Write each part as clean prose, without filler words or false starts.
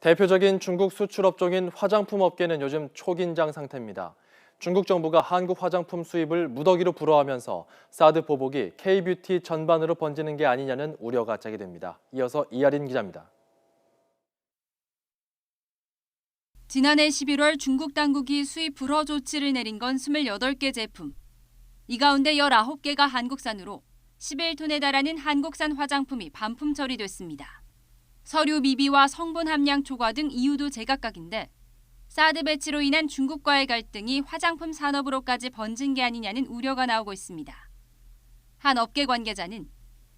대표적인 중국 수출 업종인 화장품 업계는 요즘 초긴장 상태입니다. 중국 정부가 한국 화장품 수입을 무더기로 불허하면서 사드 보복이 K-뷰티 전반으로 번지는 게 아니냐는 우려가 제기됩니다. 이어서 이하린 기자입니다. 지난해 11월 중국 당국이 수입 불허 조치를 내린 건 28개 제품. 이 가운데 19개가 한국산으로 11톤에 달하는 한국산 화장품이 반품 처리됐습니다. 서류 미비와 성분 함량 초과 등 이유도 제각각인데 사드 배치로 인한 중국과의 갈등이 화장품 산업으로까지 번진 게 아니냐는 우려가 나오고 있습니다. 한 업계 관계자는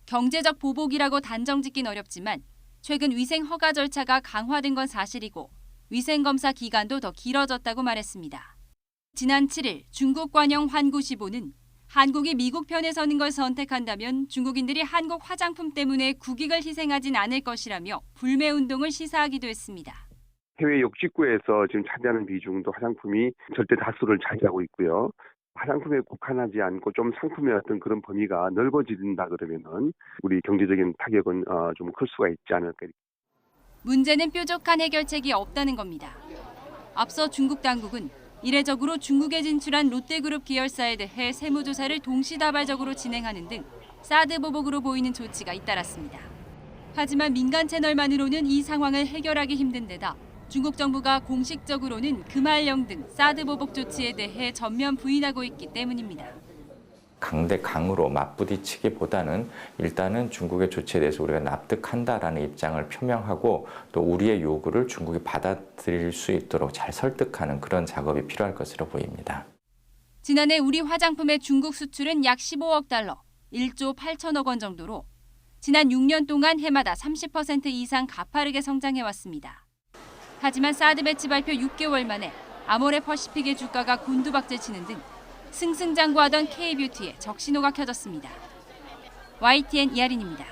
경제적 보복이라고 단정짓긴 어렵지만 최근 위생 허가 절차가 강화된 건 사실이고 위생검사 기간도 더 길어졌다고 말했습니다. 지난 7일 중국 관영 환구시보는 한국이 미국 편에 서는 걸 선택한다면 중국인들이 한국 화장품 때문에 국익을 희생하진 않을 것이라며 불매 운동을 시사하기도 했습니다. 해외 역직구에서 지금 차지하는 비중도 화장품이 절대 다수를 차지하고 있고요. 화장품에 국한하지 않고 좀 상품의 어떤 그런 범위가 넓어진다 그러면은 우리 경제적인 타격은 좀 클 수가 있지 않을까. 문제는 뾰족한 해결책이 없다는 겁니다. 앞서 중국 당국은 이례적으로 중국에 진출한 롯데그룹 계열사에 대해 세무조사를 동시다발적으로 진행하는 등 사드 보복으로 보이는 조치가 잇따랐습니다. 하지만 민간 채널만으로는 이 상황을 해결하기 힘든 데다 중국 정부가 공식적으로는 금할령 등 사드 보복 조치에 대해 전면 부인하고 있기 때문입니다. 강대강으로 맞부딪히기보다는 일단은 중국의 조치에 대해서 우리가 납득한다라는 입장을 표명하고 또 우리의 요구를 중국이 받아들일 수 있도록 잘 설득하는 그런 작업이 필요할 것으로 보입니다. 지난해 우리 화장품의 중국 수출은 약 15억 달러, 1조 8천억 원 정도로 지난 6년 동안 해마다 30% 이상 가파르게 성장해왔습니다. 하지만 사드 배치 발표 6개월 만에 아모레 퍼시픽의 주가가 곤두박질치는 등 승승장구하던 K-뷰티에 적신호가 켜졌습니다. YTN 이하린입니다.